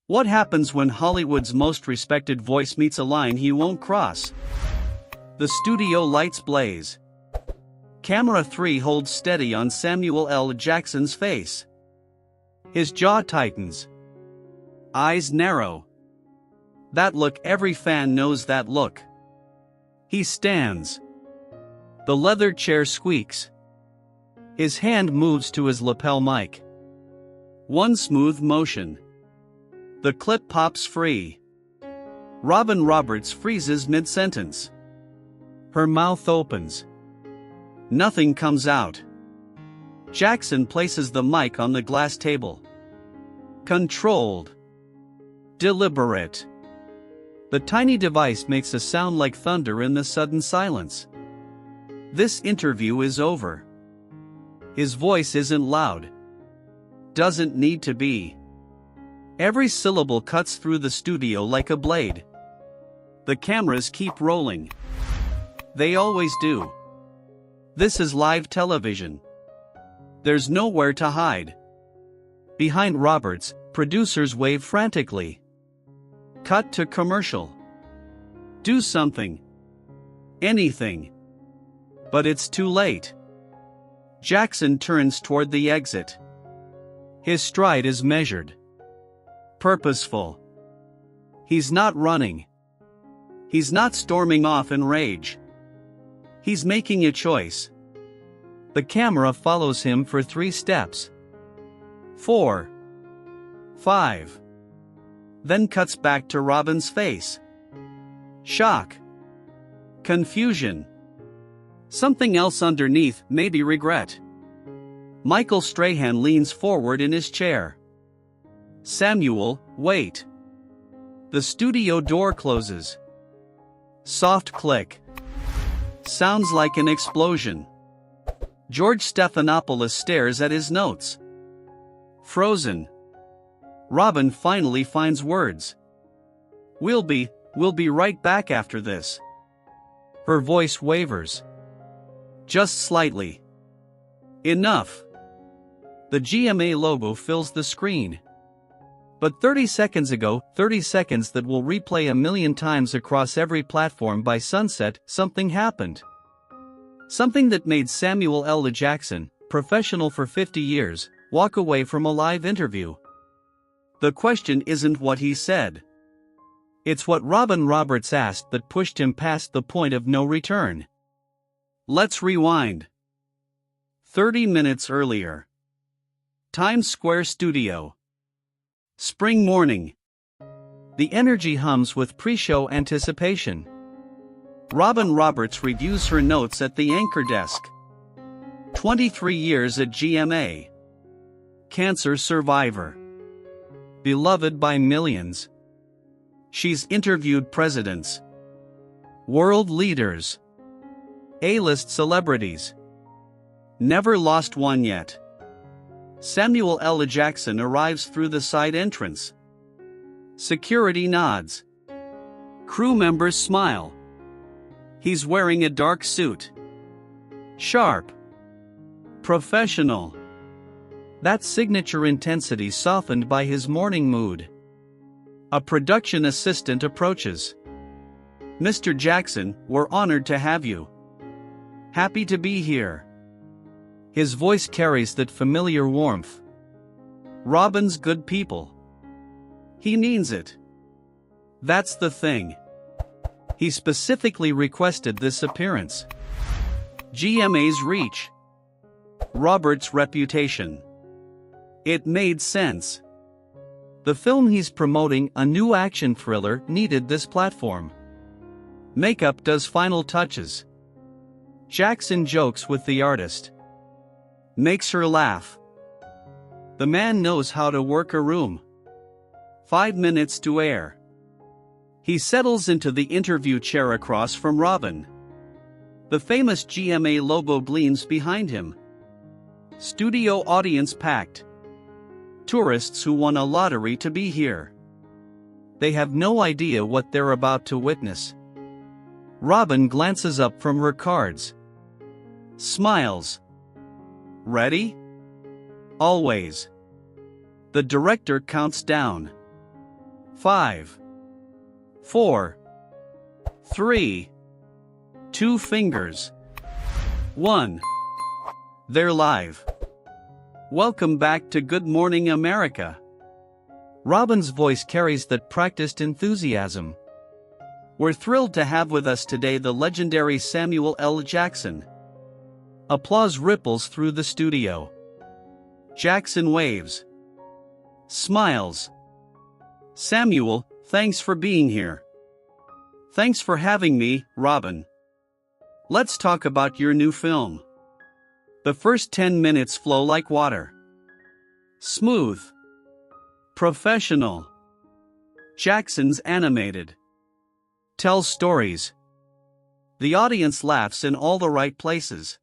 What happens when Hollywood's most respected voice meets a line he won't cross? The studio lights blaze. Camera 3 holds steady on Samuel L. Jackson's face. His jaw tightens. Eyes narrow. That look, every fan knows that look. He stands. The leather chair squeaks. His hand moves to his lapel mic. One smooth motion. The clip pops free. Robin Roberts freezes mid-sentence. Her mouth opens. Nothing comes out. Jackson places the mic on the glass table. Controlled. Deliberate. The tiny device makes a sound like thunder in the sudden silence. This interview is over. His voice isn't loud. Doesn't need to be. Every syllable cuts through the studio like a blade. The cameras keep rolling. They always do. This is live television. There's nowhere to hide. Behind Roberts, producers wave frantically. Cut to commercial. Do something. Anything. But it's too late. Jackson turns toward the exit. His stride is measured. Purposeful. He's not running. He's not storming off in rage. He's making a choice. The camera follows him for 3 steps. 4. 5. Then cuts back to Robin's face. Shock. Confusion. Something else underneath, maybe regret. Michael Strahan leans forward in his chair. Samuel, wait. The studio door closes. Soft click. Sounds like an explosion. George Stephanopoulos stares at his notes. Frozen. Robin finally finds words. We'll be right back after this. Her voice wavers. Just slightly. Enough. The GMA logo fills the screen. But 30 seconds ago, 30 seconds that will replay a million times across every platform by sunset, something happened. Something that made Samuel L. Jackson, professional for 50 years, walk away from a live interview. The question isn't what he said. It's what Robin Roberts asked that pushed him past the point of no return. Let's rewind. 30 minutes earlier. Times Square Studio. Spring morning. The energy hums with pre-show anticipation. Robin Roberts reviews her notes at the anchor desk. 23 years at GMA. Cancer survivor. Beloved by millions. She's interviewed presidents. World leaders. A-list celebrities. Never lost one yet. Samuel L. Jackson arrives through the side entrance. Security nods. Crew members smile. He's wearing a dark suit. Sharp. Professional. That signature intensity softened by his morning mood. A production assistant approaches. Mr. Jackson, we're honored to have you. Happy to be here. His voice carries that familiar warmth. Robin's good people. He means it. That's the thing. He specifically requested this appearance. GMA's reach. Robert's reputation. It made sense. The film he's promoting, a new action thriller, needed this platform. Makeup does final touches. Jackson jokes with the artist. Makes her laugh. The man knows how to work a room. 5 minutes to air. He settles into the interview chair across from Robin. The famous GMA logo gleams behind him. Studio audience packed. Tourists who won a lottery to be here. They have no idea what they're about to witness. Robin glances up from her cards. Smiles. Ready? Always. The director counts down. 5, 4, 3, 2 fingers, 1. They're live. Welcome back to Good Morning America. Robin's voice carries that practiced enthusiasm. We're thrilled to have with us today the legendary Samuel L. Jackson. Applause ripples through the studio. Jackson waves. Smiles. Samuel, thanks for being here. Thanks for having me, Robin. Let's talk about your new film. The first 10 minutes flow like water. Smooth. Professional. Jackson's animated. Tells stories. The audience laughs in all the right places.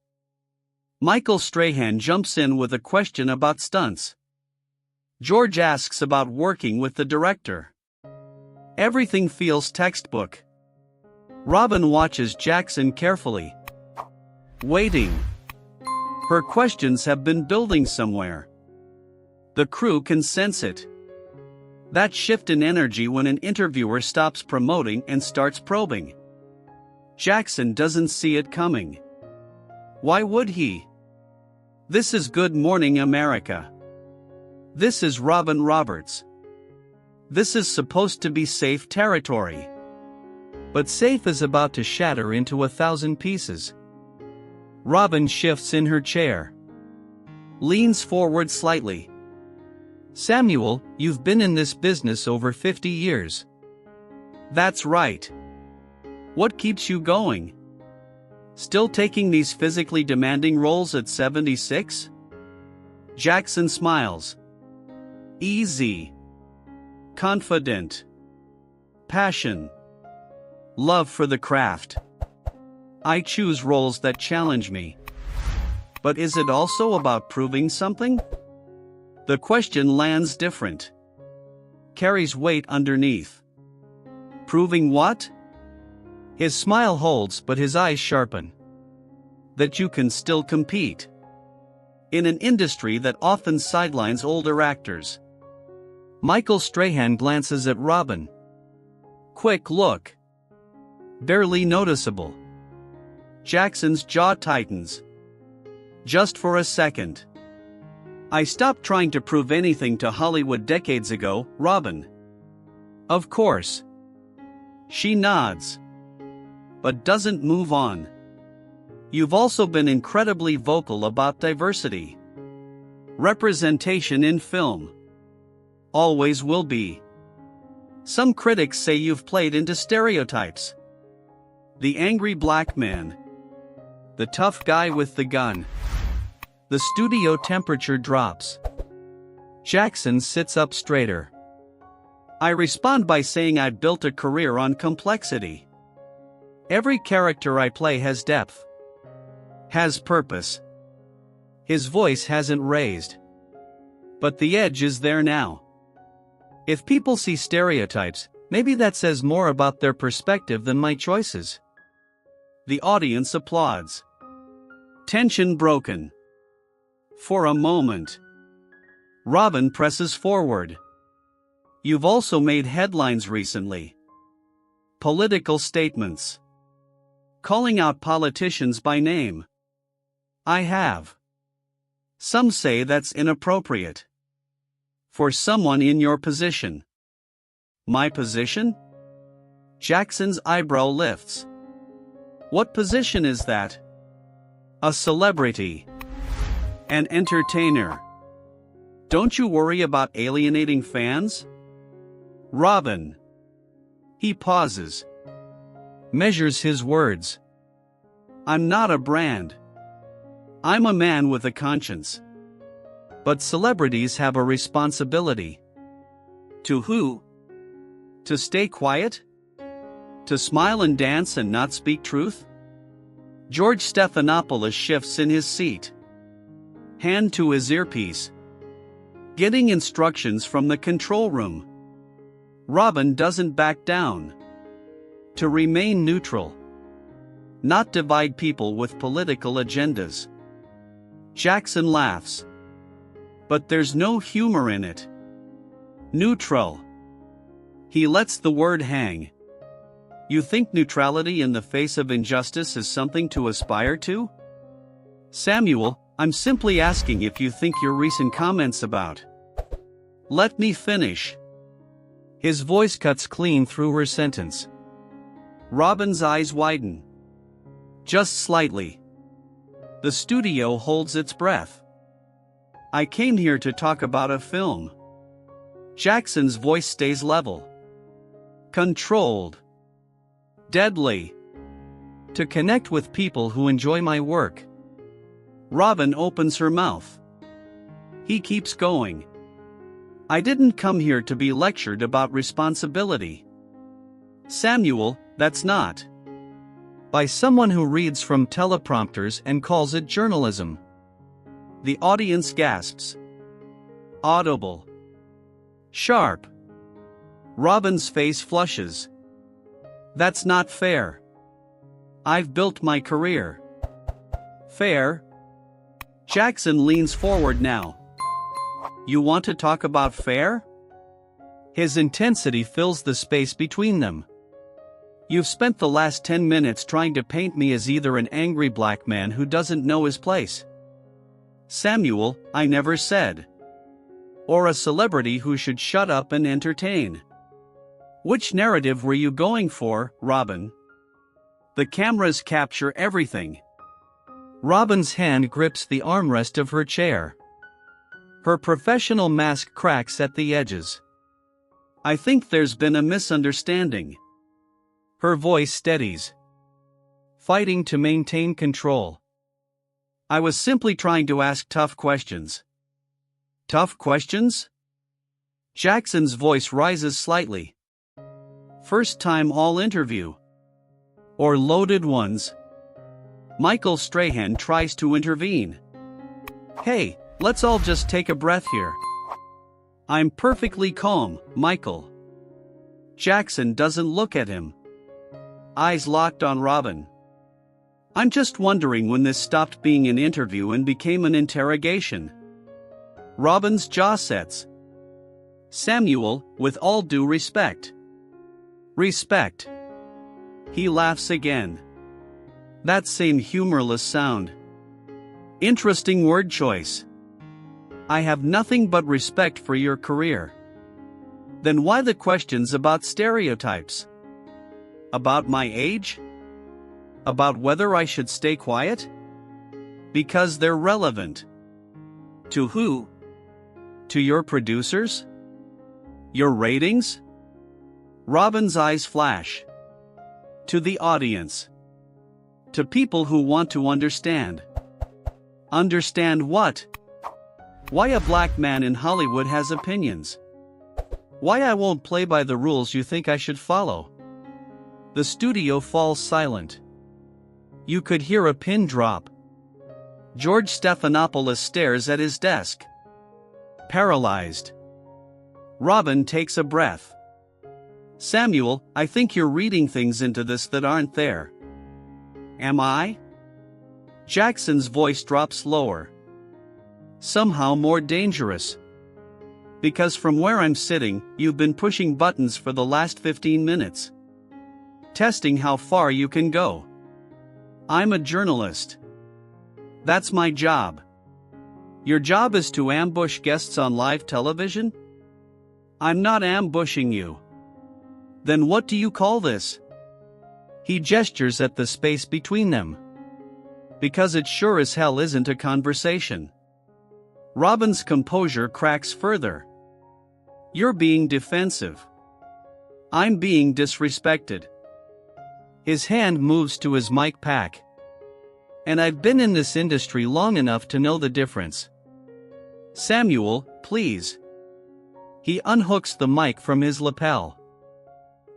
Michael Strahan jumps in with a question about stunts. George asks about working with the director. Everything feels textbook. Robin watches Jackson carefully. Waiting. Her questions have been building somewhere. The crew can sense it. That shift in energy when an interviewer stops promoting and starts probing. Jackson doesn't see it coming. Why would he? This is Good Morning America. This is Robin Roberts. This is supposed to be safe territory. But safe is about to shatter into 1,000 pieces. Robin shifts in her chair. Leans forward slightly. Samuel, you've been in this business over 50 years. That's right. What keeps you going? Still taking these physically demanding roles at 76? Jackson smiles. Easy. Confident. Passion. Love for the craft. I choose roles that challenge me. But is it also about proving something? The question lands different. Carries weight underneath. Proving what? His smile holds but his eyes sharpen. That you can still compete. In an industry that often sidelines older actors. Michael Strahan glances at Robin. Quick look. Barely noticeable. Jackson's jaw tightens. Just for a second. I stopped trying to prove anything to Hollywood decades ago, Robin. Of course. She nods. But doesn't move on. You've also been incredibly vocal about diversity. Representation in film. Always will be. Some critics say you've played into stereotypes. The angry black man. The tough guy with the gun. The studio temperature drops. Jackson sits up straighter. I respond by saying I've built a career on complexity. Every character I play has depth. Has purpose. His voice hasn't raised. But the edge is there now. If people see stereotypes, maybe that says more about their perspective than my choices. The audience applauds. Tension broken. For a moment. Robin presses forward. You've also made headlines recently. Political statements. Calling out politicians by name. I have. Some say that's inappropriate. For someone in your position. My position? Jackson's eyebrow lifts. What position is that? A celebrity. An entertainer. Don't you worry about alienating fans? Robin. He pauses. Measures his words. I'm not a brand. I'm a man with a conscience. But celebrities have a responsibility. To who? To stay quiet? To smile and dance and not speak truth? George Stephanopoulos shifts in his seat. Hand to his earpiece. Getting instructions from the control room. Robin doesn't back down. To remain neutral. Not divide people with political agendas. Jackson laughs. But there's no humor in it. Neutral. He lets the word hang. You think neutrality in the face of injustice is something to aspire to? Samuel, I'm simply asking if you think your recent comments about. Let me finish. His voice cuts clean through her sentence. Robin's eyes widen. Just slightly. The studio holds its breath. I came here to talk about a film. Jackson's voice stays level. Controlled. Deadly. To connect with people who enjoy my work. Robin opens her mouth. He keeps going. I didn't come here to be lectured about responsibility. Samuel, that's not. By someone who reads from teleprompters and calls it journalism. The audience gasps. Audible. Sharp. Robin's face flushes. That's not fair. I've built my career. Fair? Jackson leans forward now. You want to talk about fair? His intensity fills the space between them. You've spent the last 10 minutes trying to paint me as either an angry black man who doesn't know his place. Samuel, I never said. Or a celebrity who should shut up and entertain. Which narrative were you going for, Robin? The cameras capture everything. Robin's hand grips the armrest of her chair. Her professional mask cracks at the edges. I think there's been a misunderstanding. Her voice steadies. Fighting to maintain control. I was simply trying to ask tough questions. Tough questions? Jackson's voice rises slightly. First time all interview. Or loaded ones. Michael Strahan tries to intervene. Hey, let's all just take a breath here. I'm perfectly calm, Michael. Jackson doesn't look at him. Eyes locked on Robin. I'm just wondering when this stopped being an interview and became an interrogation. Robin's jaw sets. Samuel, with all due respect. Respect. He laughs again. That same humorless sound. Interesting word choice. I have nothing but respect for your career. Then why the questions about stereotypes? About my age? About whether I should stay quiet? Because they're relevant. To who? To your producers? Your ratings? Robin's eyes flash. To the audience. To people who want to understand. Understand what? Why a black man in Hollywood has opinions. Why I won't play by the rules you think I should follow. The studio falls silent. You could hear a pin drop. George Stephanopoulos stares at his desk. Paralyzed. Robin takes a breath. Samuel, I think you're reading things into this that aren't there. Am I? Jackson's voice drops lower. Somehow more dangerous. Because from where I'm sitting, you've been pushing buttons for the last 15 minutes. Testing how far you can go. I'm a journalist. That's my job. Your job is to ambush guests on live television? I'm not ambushing you. Then what do you call this? He gestures at the space between them. Because it sure as hell isn't a conversation. Robin's composure cracks further. You're being defensive. I'm being disrespected. His hand moves to his mic pack. And I've been in this industry long enough to know the difference. Samuel, please. He unhooks the mic from his lapel.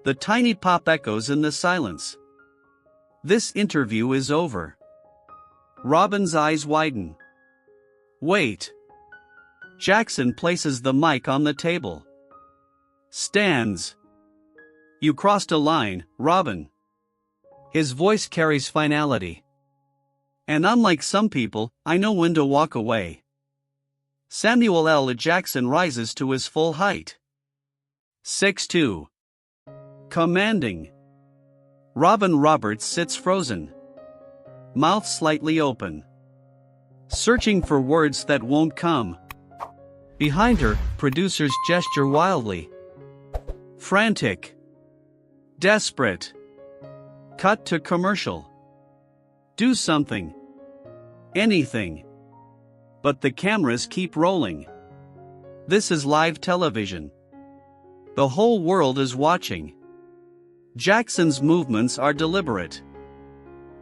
The tiny pop echoes in the silence. This interview is over. Robin's eyes widen. Wait. Jackson places the mic on the table. Stands. You crossed a line, Robin. His voice carries finality. And unlike some people, I know when to walk away. Samuel L. Jackson rises to his full height. 6'2". Commanding. Robin Roberts sits frozen, mouth slightly open, searching for words that won't come. Behind her, producers gesture wildly. Frantic. Desperate. Cut to commercial. Do something. Anything. But the cameras keep rolling. This is live television. The whole world is watching. Jackson's movements are deliberate.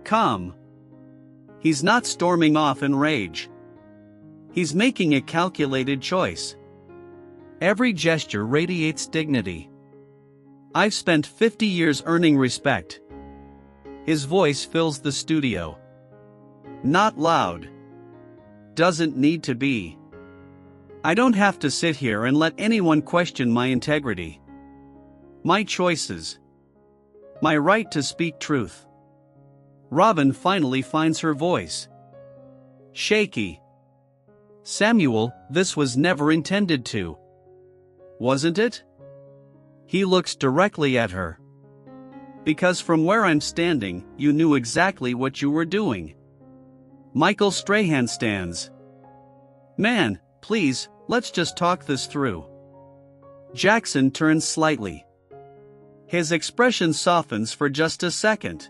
Calm. He's not storming off in rage. He's making a calculated choice. Every gesture radiates dignity. I've spent 50 years earning respect. His voice fills the studio. Not loud. Doesn't need to be. I don't have to sit here and let anyone question my integrity. My choices. My right to speak truth. Robin finally finds her voice. Shaky. Samuel, this was never intended to. Wasn't it? He looks directly at her. Because from where I'm standing, you knew exactly what you were doing. Michael Strahan stands. Man, please, let's just talk this through. Jackson turns slightly. His expression softens for just a second.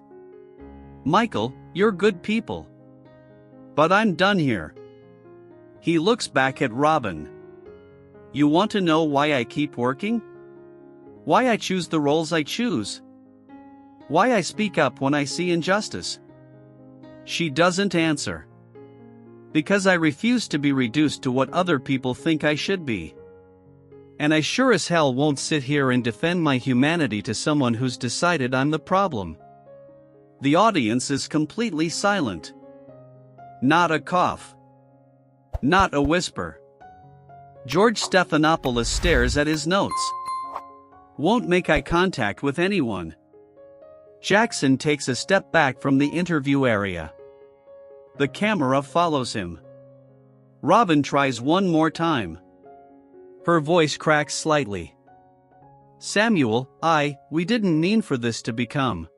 Michael, you're good people. But I'm done here. He looks back at Robin. You want to know why I keep working? Why I choose the roles I choose? Why I speak up when I see injustice? She doesn't answer. Because I refuse to be reduced to what other people think I should be. And I sure as hell won't sit here and defend my humanity to someone who's decided I'm the problem. The audience is completely silent. Not a cough. Not a whisper. George Stephanopoulos stares at his notes. Won't make eye contact with anyone. Jackson takes a step back from the interview area. The camera follows him. Robin tries one more time. Her voice cracks slightly. Samuel, we didn't mean for this to become.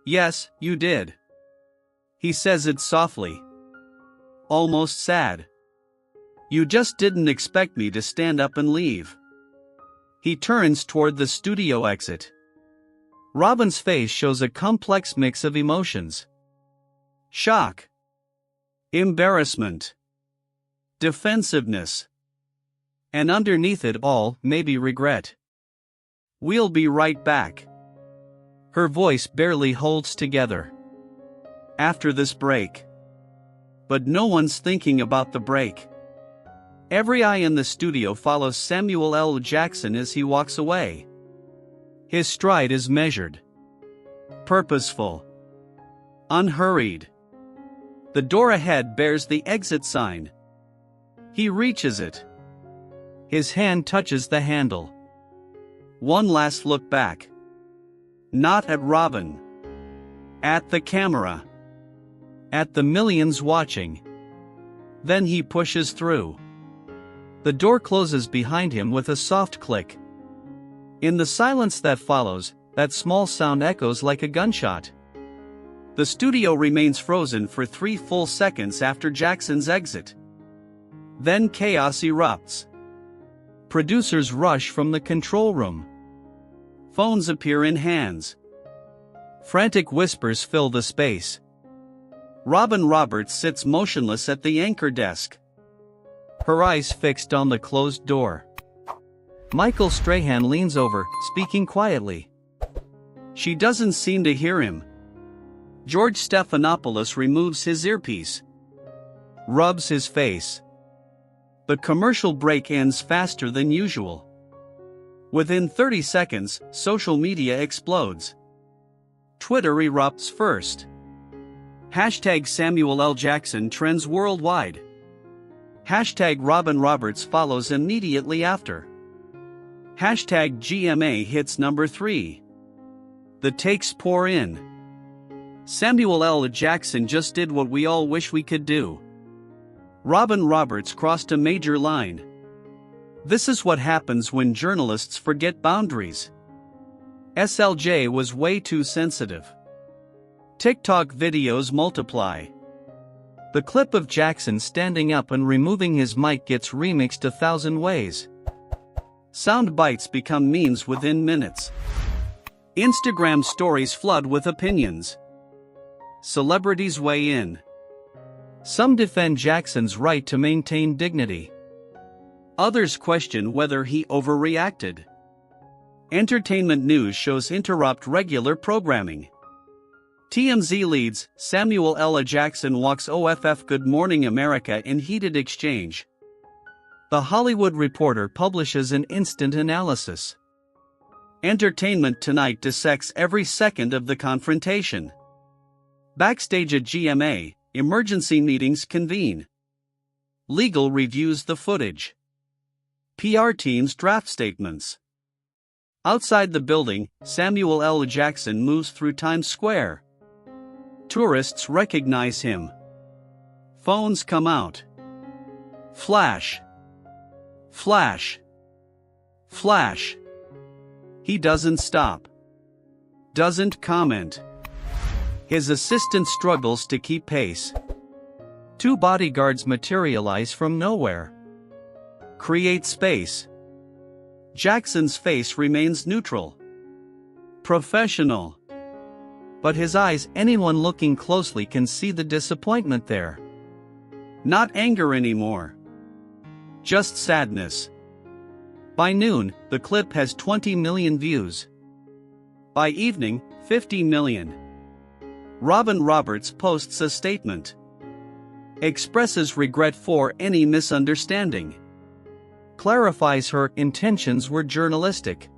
Yes, you did. He says it softly. Almost sad. You just didn't expect me to stand up and leave. He turns toward the studio exit. Robin's face shows a complex mix of emotions. Shock. Embarrassment. Defensiveness. And underneath it all, maybe regret. We'll be right back. Her voice barely holds together. After this break. But no one's thinking about the break. Every eye in the studio follows Samuel L. Jackson as he walks away. His stride is measured. Purposeful. Unhurried. The door ahead bears the exit sign. He reaches it. His hand touches the handle. One last look back. Not at Robin. At the camera. At the millions watching. Then he pushes through. The door closes behind him with a soft click. In the silence that follows, that small sound echoes like a gunshot. The studio remains frozen for 3 full seconds after Jackson's exit. Then chaos erupts. Producers rush from the control room. Phones appear in hands. Frantic whispers fill the space. Robin Roberts sits motionless at the anchor desk. Her eyes fixed on the closed door. Michael Strahan leans over, speaking quietly. She doesn't seem to hear him. George Stephanopoulos removes his earpiece. Rubs his face. The commercial break ends faster than usual. Within 30 seconds, social media explodes. Twitter erupts first. Hashtag Samuel L. Jackson trends worldwide. Hashtag Robin Roberts follows immediately after. Hashtag GMA hits number 3. The takes pour in. Samuel L. Jackson just did what we all wish we could do. Robin Roberts crossed a major line. This is what happens when journalists forget boundaries. SLJ was way too sensitive. TikTok videos multiply. The clip of Jackson standing up and removing his mic gets remixed 1,000 ways. Sound bites become memes within minutes. Instagram stories flood with opinions. Celebrities weigh in. Some defend Jackson's right to maintain dignity. Others question whether he overreacted. Entertainment news shows interrupt regular programming. TMZ leads, Samuel L. Jackson walks OFF Good Morning America in heated exchange. The Hollywood Reporter publishes an instant analysis. Entertainment Tonight dissects every second of the confrontation. Backstage at GMA, emergency meetings convene. Legal reviews the footage. PR teams draft statements. Outside the building, Samuel L. Jackson moves through Times Square. Tourists recognize him. Phones come out. Flash. Flash. Flash. He doesn't stop. Doesn't comment. His assistant struggles to keep pace. 2 bodyguards materialize from nowhere. Create space. Jackson's face remains neutral. Professional. But his eyes, anyone looking closely can see the disappointment there. Not anger anymore. Just sadness. By noon, the clip has 20 million views. By evening, 50 million. Robin Roberts posts a statement. Expresses regret for any misunderstanding. Clarifies her intentions were journalistic.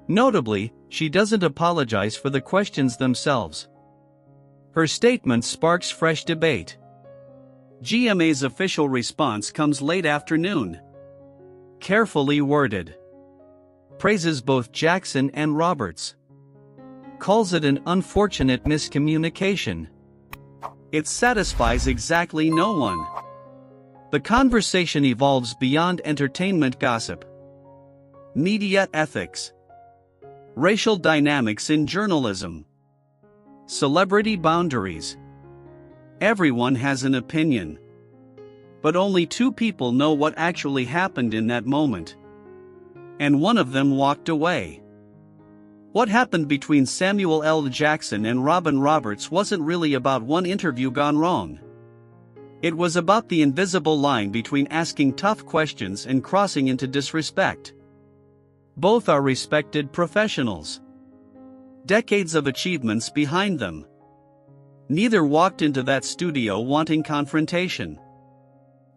Notably, she doesn't apologize for the questions themselves. Her statement sparks fresh debate. GMA's official response comes late afternoon. Carefully worded. Praises both Jackson and Roberts. Calls it an unfortunate miscommunication. It satisfies exactly no one. The conversation evolves beyond entertainment gossip. Media ethics. Racial dynamics in journalism. Celebrity boundaries. Everyone has an opinion. But only 2 people know what actually happened in that moment. And one of them walked away. What happened between Samuel L. Jackson and Robin Roberts wasn't really about one interview gone wrong. It was about the invisible line between asking tough questions and crossing into disrespect. Both are respected professionals. Decades of achievements behind them. Neither walked into that studio wanting confrontation.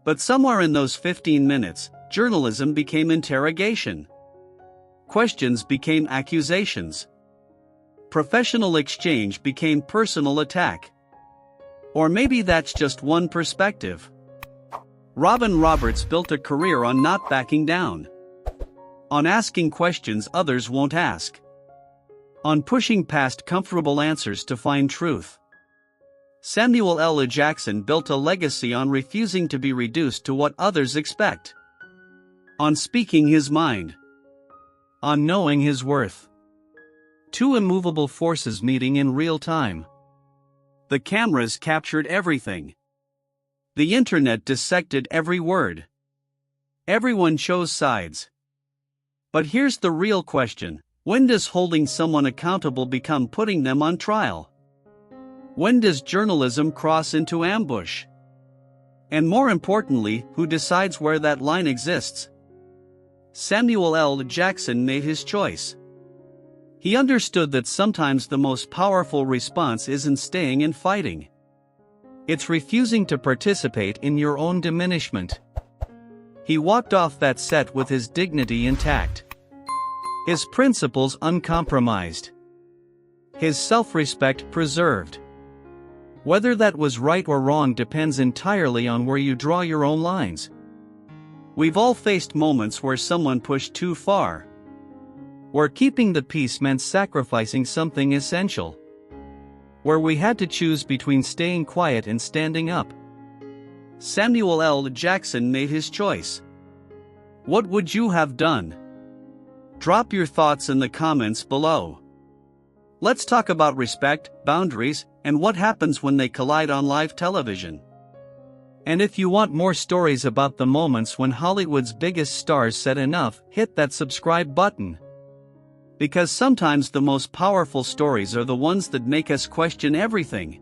But somewhere in those 15 minutes, journalism became interrogation. Questions became accusations. Professional exchange became personal attack. Or maybe that's just one perspective. Robin Roberts built a career on not backing down. On asking questions others won't ask. On pushing past comfortable answers to find truth. Samuel L. Jackson built a legacy on refusing to be reduced to what others expect. On speaking his mind. On knowing his worth. 2 immovable forces meeting in real time. The cameras captured everything. The internet dissected every word. Everyone chose sides. But here's the real question: when does holding someone accountable become putting them on trial? When does journalism cross into ambush? And more importantly, who decides where that line exists? Samuel L. Jackson made his choice. He understood that sometimes the most powerful response isn't staying and fighting. It's refusing to participate in your own diminishment. He walked off that set with his dignity intact. His principles uncompromised. His self-respect preserved. Whether that was right or wrong depends entirely on where you draw your own lines. We've all faced moments where someone pushed too far. Where keeping the peace meant sacrificing something essential. Where we had to choose between staying quiet and standing up. Samuel L. Jackson made his choice. What would you have done? Drop your thoughts in the comments below. Let's talk about respect, boundaries, and what happens when they collide on live television. And if you want more stories about the moments when Hollywood's biggest stars said enough, hit that subscribe button. Because sometimes the most powerful stories are the ones that make us question everything.